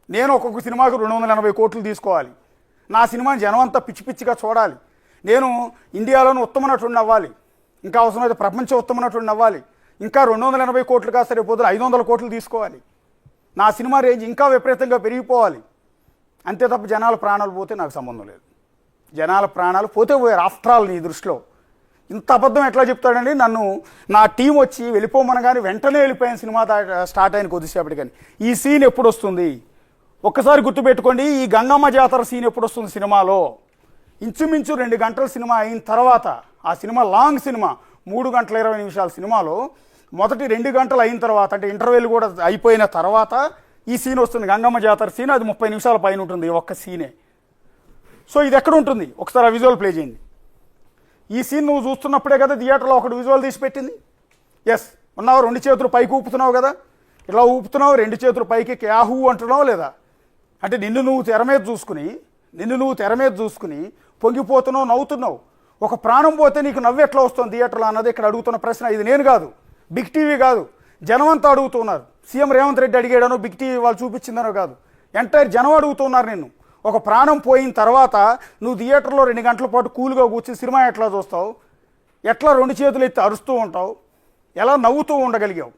నేను ఒక్కొక్క సినిమాకు 280 కోట్లు తీసుకోవాలి. నా సినిమాని జనం అంతా పిచ్చి పిచ్చిగా చూడాలి. నేను ఇండియాలోని ఉత్తమ నటుడిని అవ్వాలి, ఇంకా అవసరమైతే ప్రపంచ ఉత్తమ నటుడిని అవ్వాలి. ఇంకా 280 కోట్లు కాస్త రేపు పొద్దున 500 కోట్లు తీసుకోవాలి. నా సినిమా రేంజ్ ఇంకా విపరీతంగా పెరిగిపోవాలి. అంతే తప్ప జనాల ప్రాణాలు పోతే నాకు సంబంధం లేదు. జనాల ప్రాణాలు పోతే పోయారు. ఆఫ్టర్ ఆల్ నీ దృష్టిలో ఇంత అబద్ధం ఎట్లా చెప్తాడండి? నన్ను నా టీం వచ్చి వెళ్ళిపోమని కానీ వెంటనే వెళ్ళిపోయాను సినిమా స్టార్ట్ అయిన కొద్దిసేపటి. కానీ ఈ సీన్ ఎప్పుడు వస్తుంది? ఒక్కసారి గుర్తుపెట్టుకోండి. ఈ గంగమ్మ జాతర సీన్ ఎప్పుడు వస్తుంది సినిమాలో? ఇంచుమించు 2 గంటల సినిమా అయిన తర్వాత, ఆ సినిమా లాంగ్ సినిమా 3 గంటల 20 నిమిషాల సినిమాలో మొదటి 2 గంటలు అయిన తర్వాత, అంటే ఇంటర్వెల్ కూడా అయిపోయిన తర్వాత ఈ సీన్ వస్తుంది, గంగమ్మ జాతర సీన్. అది 30 నిమిషాల పైన ఉంటుంది ఒక్క సీనే. సో ఇది ఎక్కడ ఉంటుంది? ఒకసారి ఆ విజువల్ ప్లే చేయండి. ఈ సీన్ నువ్వు చూస్తున్నప్పుడే కదా థియేటర్లో ఒకటి విజువల్ తీసి పెట్టింది. ఎస్, ఉన్నావు, 2 చేతులు పైకి ఊపుతున్నావు కదా, ఇలా ఊపుతున్నావు, 2 చేతులు పైకి క్యాహూ అంటున్నావు లేదా? అంటే నిన్ను నువ్వు తెర మీద చూసుకుని పొంగిపోతున్నావు, నవ్వుతున్నావు. ఒక ప్రాణం పోతే నీకు నవ్వు ఎట్లా వస్తుంది థియేటర్లో అన్నది ఇక్కడ అడుగుతున్న ప్రశ్న. ఇది నేను కాదు, బిగ్ టీవీ కాదు, జనం అంతా అడుగుతున్నారు. సీఎం రేవంత్ రెడ్డి అడిగాడనో, బిగ్ టీవీ వాళ్ళు చూపించిందనో కాదు, ఎంటైర్ జనం అడుగుతున్నారు నిన్ను. ఒక ప్రాణం పోయిన తర్వాత నువ్వు థియేటర్లో 2 గంటల పాటు కూల్గా కూర్చుని సినిమా ఎట్లా చూస్తావు? ఎట్లా 2 చేతులు ఎత్తి అరుస్తూ ఉంటావు? ఎలా నవ్వుతూ ఉండగలిగావు?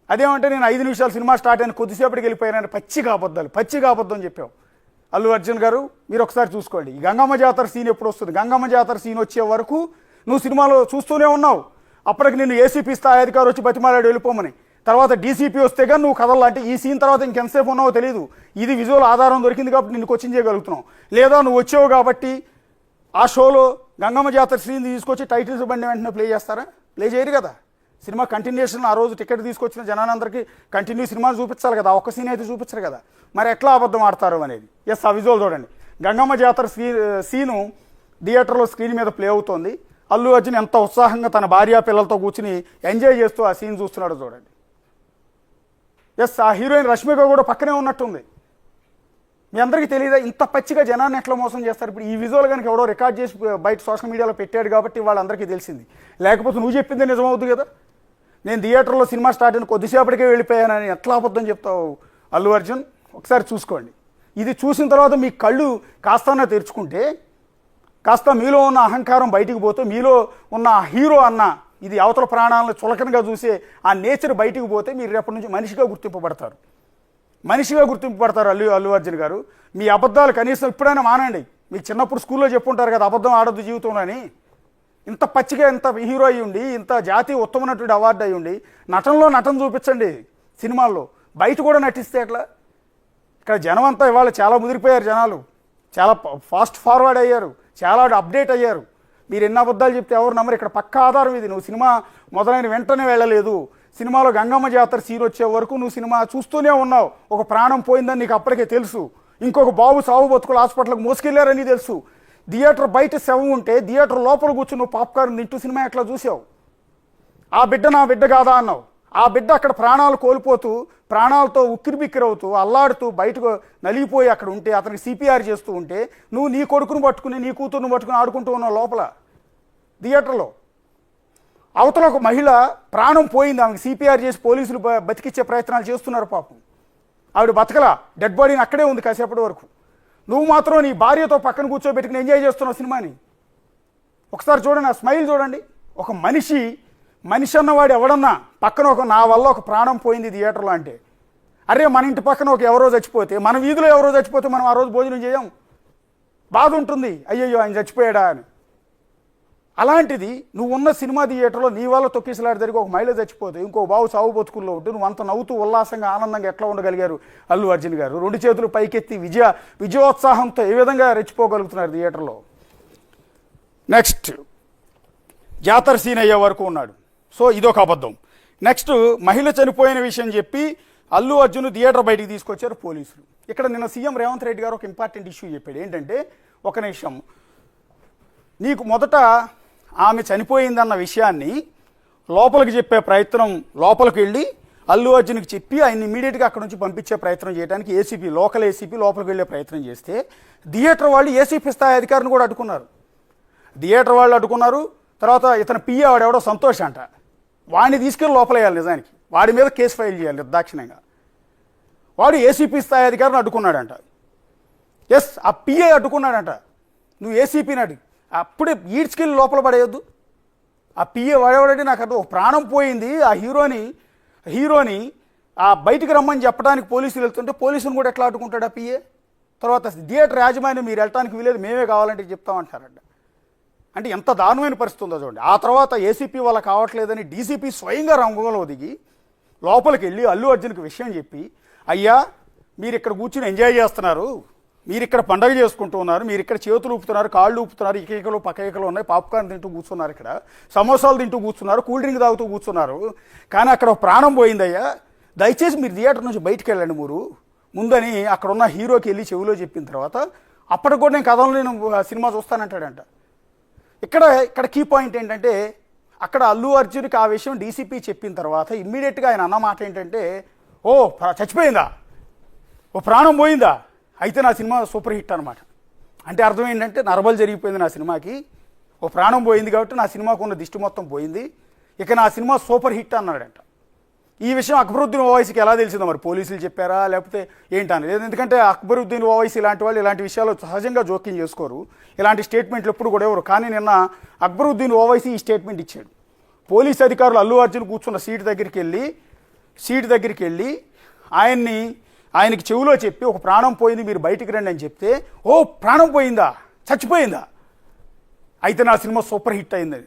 అదేమంటే నేను 5 నిమిషాలు సినిమా స్టార్ట్ అయిన కొద్దిసేపటికి వెళ్ళిపోయానని పచ్చిగా అబద్ధం చెప్పావు. అల్లు అర్జున్ గారు, మీరు ఒకసారి చూసుకోండి. ఈ గంగమ్మ జాతర సీన్ ఎప్పుడు వస్తుంది? గంగమ్మ జాతర సీన్ వచ్చే వరకు నువ్వు సినిమాలో చూస్తూనే ఉన్నావు. అప్పటికి నిన్ను ఏసీపీ స్థాయి అధికారి వచ్చి బతిమాలాడు వెళ్ళిపోమని. తర్వాత డీసీపీ వస్తే కానీ నువ్వు కదలాంటి ఈ సీన్ తర్వాత ఇంకెంతసేపు ఉన్నావో తెలియదు. ఇది విజువల్ ఆధారం దొరికింది కాబట్టి నిన్ను కోచింగ్ చేయగలుగుతున్నావు. లేదా నువ్వు వచ్చావు కాబట్టి ఆ షోలో గంగమ్మ జాతర సీన్ తీసుకొచ్చి టైటిల్స్ బండి వెంటనే ప్లే చేస్తారా? ప్లే చేయరు కదా. సినిమా కంటిన్యూషన్ ఆ రోజు టికెట్ తీసుకొచ్చిన జనాలందరికీ కంటిన్యూ సినిమాలు చూపించాలి కదా, ఒక్క సీన్ అయితే చూపించరు కదా. మరి ఎట్లా అబద్ధం ఆడతారు అనేది. ఎస్, ఆ విజువల్ చూడండి. గంగమ్మ జాతర సీను థియేటర్లో స్క్రీన్ మీద ప్లే అవుతోంది. అల్లు అర్జున్ ఎంత ఉత్సాహంగా తన భార్య పిల్లలతో కూర్చుని ఎంజాయ్ చేస్తూ ఆ సీన్ చూస్తున్నాడు చూడండి. ఎస్, ఆ హీరోయిన్ రష్మిక కూడా పక్కనే ఉన్నట్టుంది. మీ అందరికీ తెలియదా ఇంత పచ్చిగా జనాన్ని ఎట్లా మోసం చేస్తారు? ఇప్పుడు ఈ విజువల్ కనుక ఎవడో రికార్డ్ చేసి బయట సోషల్ మీడియాలో పెట్టాడు కాబట్టి వాళ్ళందరికీ తెలిసింది. లేకపోతే నువ్వు చెప్పిందే నిజమవుతుంది కదా. నేను థియేటర్లో సినిమా స్టార్ట్ అయిన కొద్దిసేపటికే వెళ్ళిపోయానని ఎట్లా అబద్ధం చెప్తావు అల్లు అర్జున్? ఒకసారి చూసుకోండి. ఇది చూసిన తర్వాత మీ కళ్ళు కాస్తన్నా తెరుచుకుంటే, కాస్త మీలో ఉన్న అహంకారం బయటికి పోతే, మీలో ఉన్న హీరో అన్న ఇది అవతల ప్రాణాలను చులకనగా చూసే ఆ నేచర్ బయటికి పోతే మీరు రేపటి నుంచి మనిషిగా గుర్తింపబడతారు. అల్లు అర్జున్ గారు, మీ అబద్ధాలు కనీసం ఇప్పుడైనా మానండి. మీకు చిన్నప్పుడు స్కూల్లో చెప్పుంటారు కదా, అబద్ధం ఆడొద్దు జీవితంలో అని. ఇంత పచ్చిగా ఇంత హీరో అయ్యి ఉండి, ఇంత జాతీయ ఉత్తమ నటుడి అవార్డు అయ్యి ఉండి, నటన చూపించండి సినిమాల్లో. బయట కూడా నటిస్తే ఎట్లా? ఇక్కడ జనం అంతా ఇవాళ చాలా ముదిరిపోయారు. జనాలు చాలా ఫాస్ట్ ఫార్వర్డ్ అయ్యారు, చాలా అప్డేట్ అయ్యారు. మీరు ఎన్ని అబద్ధాలు చెప్తే ఎవరు నమ్మరు. ఇక్కడ పక్కా ఆధారం ఇది. నువ్వు సినిమా మొదలైన వెంటనే వెళ్ళలేదు, సినిమాలో గంగమ్మ జాతర సీన్ వచ్చే వరకు నువ్వు సినిమా చూస్తూనే ఉన్నావు. ఒక ప్రాణం పోయిందని నీకు అప్పటికే తెలుసు. ఇంకొక బాబు సాగు బతుకులు హాస్పిటల్కి మోసుకెళ్ళారని తెలుసు. థియేటర్ బయట శవం ఉంటే థియేటర్ లోపల కూర్చుని నువ్వు పాప్కార్న్ తింటూ సినిమా ఎట్లా చూసావు? ఆ బిడ్డ నా బిడ్డ కాదా అన్నావు. ఆ బిడ్డ అక్కడ ప్రాణాలు కోల్పోతూ ప్రాణాలతో ఉక్కిరిబిక్కిరవుతూ అల్లాడుతూ బయటకు నలిగిపోయి అక్కడ ఉంటే అతనికి సిపిఆర్ చేస్తూ ఉంటే నువ్వు నీ కొడుకును పట్టుకుని నీ కూతురును పట్టుకుని ఆడుకుంటూ ఉన్నావు లోపల థియేటర్లో. అవతల ఒక మహిళ ప్రాణం పోయింది, ఆమెకి సిపిఆర్ చేసి పోలీసులు బతికిచ్చే ప్రయత్నాలు చేస్తున్నారు. పాపం ఆవిడ బతకలా, డెడ్ బాడీని అక్కడే ఉంది కాసేపటి వరకు. నువ్వు మాత్రం నీ భార్యతో పక్కన కూర్చోబెట్టుకుని ఎంజాయ్ చేస్తున్నావు సినిమాని. ఒకసారి చూడండి, ఆ స్మైల్ చూడండి. ఒక మనిషి అన్నవాడు ఎవడన్నా పక్కన నా వల్ల ఒక ప్రాణం పోయింది థియేటర్లో అంటే, అరే మన ఇంటి పక్కన ఎవరో చచ్చిపోతే, మన వీధిలో ఎవరో చచ్చిపోతే మనం ఆ రోజు భోజనం చేయం, బాధ ఉంటుంది, అయ్యయ్యో ఆయన చచ్చిపోయాడా అని. అలాంటిది నువ్వు ఉన్న సినిమా థియేటర్లో నీ వల్ల తొక్కిసలాడి జరిగి ఒక మహిళ చచ్చిపోతే ఇంకో బాబు సాగు బతుకుల్లో ఉంటే నువ్వు అంత నవ్వుతూ ఉల్లాసంగా ఆనందంగా ఎట్లా ఉండగలిగారు అల్లు అర్జున్ గారు? 2 చేతులు పైకెత్తి విజయోత్సాహంతో ఏ విధంగా రెచ్చిపోగలుగుతున్నారు థియేటర్లో. నెక్స్ట్ జాతర సీన్ అయ్యే వరకు ఉన్నాడు. సో ఇదొక అబద్ధం. నెక్స్ట్ మహిళ చనిపోయిన విషయం చెప్పి అల్లు అర్జున్ థియేటర్ బయటికి తీసుకొచ్చారు పోలీసులు. ఇక్కడ నిన్న సీఎం రేవంత్ రెడ్డి గారు ఒక ఇంపార్టెంట్ ఇష్యూ చెప్పాడు. ఏంటంటే, ఒక నిమిషం, నీకు మొదట ఆమె చనిపోయిందన్న విషయాన్ని లోపలికి చెప్పే ప్రయత్నం, లోపలికి వెళ్ళి అల్లు అర్జున్కి చెప్పి ఆయన ఇమీడియట్గా అక్కడ నుంచి పంపించే ప్రయత్నం చేయడానికి ఏసీపీ, లోకల్ ఏసీపీ లోపలికి వెళ్ళే ప్రయత్నం చేస్తే థియేటర్ వాళ్ళు ఏసీపీ స్థాయి అధికారిని కూడా అడ్డుకున్నారు. థియేటర్ వాళ్ళు అడ్డుకున్నారు. తర్వాత ఇతను పిఏ వాడెవడో సంతోష్ అంట, వాడిని తీసుకెళ్ళి లోపలేయాలి, నిజానికి వాడి మీద కేసు ఫైల్ చేయాలి నిర్దాక్షిణ్యంగా. వాడు ఏసీపీ స్థాయి అధికారిని అడ్డుకున్నాడంట. ఎస్, ఆ పిఏ అడ్డుకున్నాడంట. నువ్వు ఏసీపీని అడిగి అప్పుడే ఈడ్చుకెళ్ళి లోపల పడేయొద్దు. ఆ పిఏ వాడేవాడంటే నాకు అర్థం, ఒక ప్రాణం పోయింది, ఆ హీరోని ఆ బయటికి రమ్మని చెప్పడానికి పోలీసులు వెళ్తుంటే పోలీసుని కూడా ఎట్లా అడ్డుకుంటాడు ఆ పిఏ? తర్వాత థియేటర్ యాజమాన్యం మీరు వెళ్ళటానికి వీలేదు, మేమే కావాలంటే చెప్తామంటారంట. అంటే ఎంత దారుణమైన పరిస్థితి ఉందో చూడండి. ఆ తర్వాత ఏసీపీ వాళ్ళ కావట్లేదని డీసీపీ స్వయంగా రంగంలో దిగి లోపలికి వెళ్ళి అల్లు అర్జున్కి విషయం చెప్పి, అయ్యా మీరు ఇక్కడ కూర్చుని ఎంజాయ్ చేస్తున్నారు, మీరు ఇక్కడ పండగ చేసుకుంటూ ఉన్నారు, మీరు ఇక్కడ చేతులు ఊపుతున్నారు, కాళ్ళు ఊపుతున్నారు, ఇకలు పక్కలు ఉన్నాయి, పాప్కార్న్ తింటూ కూర్చున్నారు, ఇక్కడ సమోసాలు తింటూ కూర్చున్నారు, కూల్ డ్రింక్ తాగుతూ కూర్చున్నారు, కానీ అక్కడ ప్రాణం పోయిందయ్యా, దయచేసి మీరు థియేటర్ నుంచి బయటికి వెళ్ళండి మీరు ముందని అక్కడ ఉన్న హీరోకి వెళ్ళి చెవిలో చెప్పిన తర్వాత అప్పటికి కూడా నేను కథలో నేను సినిమా చూస్తానంటాడంట. ఇక్కడ కీ పాయింట్ ఏంటంటే, అక్కడ అల్లు అర్జున్కి ఆ విషయం డీసీపీ చెప్పిన తర్వాత ఇమ్మీడియట్గా ఆయన అన్న మాట ఏంటంటే, ఓ చచ్చిపోయిందా, ఓ ప్రాణం పోయిందా, అయితే నా సినిమా సూపర్ హిట్ అనమాట. అంటే అర్థం ఏంటంటే, నరబలి జరిగిపోయింది నా సినిమాకి, ఓ ప్రాణం పోయింది కాబట్టి నా సినిమాకు ఉన్న దిష్టి మొత్తం పోయింది, ఇక నా సినిమా సూపర్ హిట్ అన్నాడంట. ఈ విషయం అక్బరుద్దీన్ ఓవైసీకి ఎలా తెలిసిందో మరి, పోలీసులు చెప్పారా లేకపోతే ఏంటని? ఎందుకంటే అక్బరుద్దీన్ ఓవైసీ ఇలాంటి వాళ్ళు ఇలాంటి విషయాలు సహజంగా జోక్యం చేసుకోరు, ఇలాంటి స్టేట్మెంట్లు ఎప్పుడు కూడా ఎవరు. కానీ నిన్న అక్బరుద్దీన్ ఓవైసీ ఈ స్టేట్మెంట్ ఇచ్చాడు. పోలీస్ అధికారులు అల్లు అర్జున్ కూర్చున్న సీట్ దగ్గరికి వెళ్ళి ఆయనకి చెవిలో చెప్పి ఒక ప్రాణం పోయింది మీరు బయటికి రండి అని చెప్తే, ఓ ప్రాణం పోయిందా, చచ్చిపోయిందా, అయితే నా సినిమా సూపర్ హిట్ అయిందని.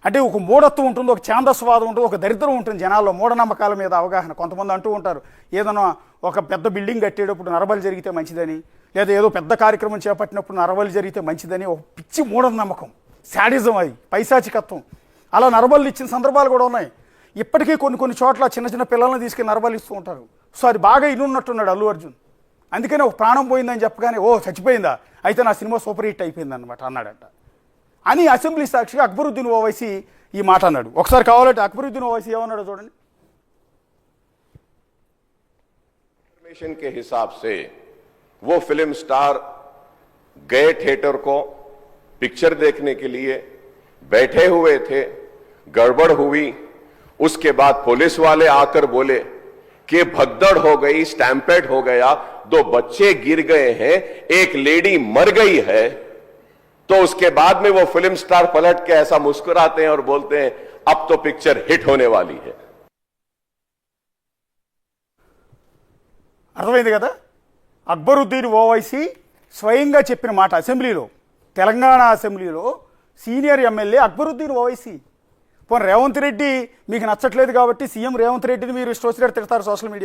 అంటే ఒక మూఢత్వం ఉంటుంది, ఒక ఛాందస్వాదం ఉంటుంది, ఒక దరిద్రం ఉంటుంది జనాల్లో, మూఢనమ్మకాల మీద అవగాహన. కొంతమంది అంటూ ఉంటారు, ఏదైనా ఒక పెద్ద బిల్డింగ్ కట్టేటప్పుడు నరబలి జరిగితే మంచిదని, లేదా ఏదో పెద్ద కార్యక్రమం చేపట్టినప్పుడు నరబలి జరిగితే మంచిదని ఒక పిచ్చి మూఢనమ్మకం, శాడిజం, అది పైశాచికత్వం. అలా నరబలి ఇచ్చిన సందర్భాలు కూడా ఉన్నాయి. ఇప్పటికీ కొన్ని చోట్ల చిన్న పిల్లల్ని తీసుకెళ్ళి నరబలి ఇస్తూ ఉంటారు. సో అది బాగా ఇన్నున్నట్టున్నాడు అల్లు అర్జున్. అందుకనే ఒక ప్రాణం పోయిందని చెప్పగానే, ఓ చచ్చిపోయిందా, అయితే నా సినిమా సూపర్ హిట్ అయిపోయింది అనమాట అన్నాడంట. అని అసెంబ్లీ సాక్షిగా అక్బరుద్దీన్ ఓవైసీ ఈ మాట అన్నాడు. ఒకసారి కావాలంటే అక్బరుద్దీన్ ఓవైసీ ఏమన్నాడో చూడండి. इन्फॉर्मेशन के हिसाब से वो फिल्म स्टार गए थिएटर को पिक्चर देखने के लिए, बैठे हुए थे, गड़बड़ हुई, उसके बाद पुलिस वाले आकर बोले कि भगदड़ हो गई, स्टैम्पेड हो गया, 2 बच्चे गिर गए हैं, एक लेडी मर गई है। तो उसके बाद में वो फिल्म स्टार पलट के ऐसा मुस्कुराते हैं और बोलते हैं अब तो पिक्चर हिट होने वाली है। అర్థమైంది కదా? అక్బరుద్దీన్ ఓవైసీ స్వయంగా చెప్పిన మాట అసెంబ్లీలో, తెలంగాణ అసెంబ్లీలో సీనియర్ ఎమ్మెల్యే అక్బరుద్దీన్ ఓవైసీ. పోనీ రేవంత్ రెడ్డి మీకు నచ్చట్లేదు కాబట్టి సీఎం రేవంత్ రెడ్డిని మీరు ఇష్టం వచ్చినట్టు తిడతారు సోషల్ మీడియాలో.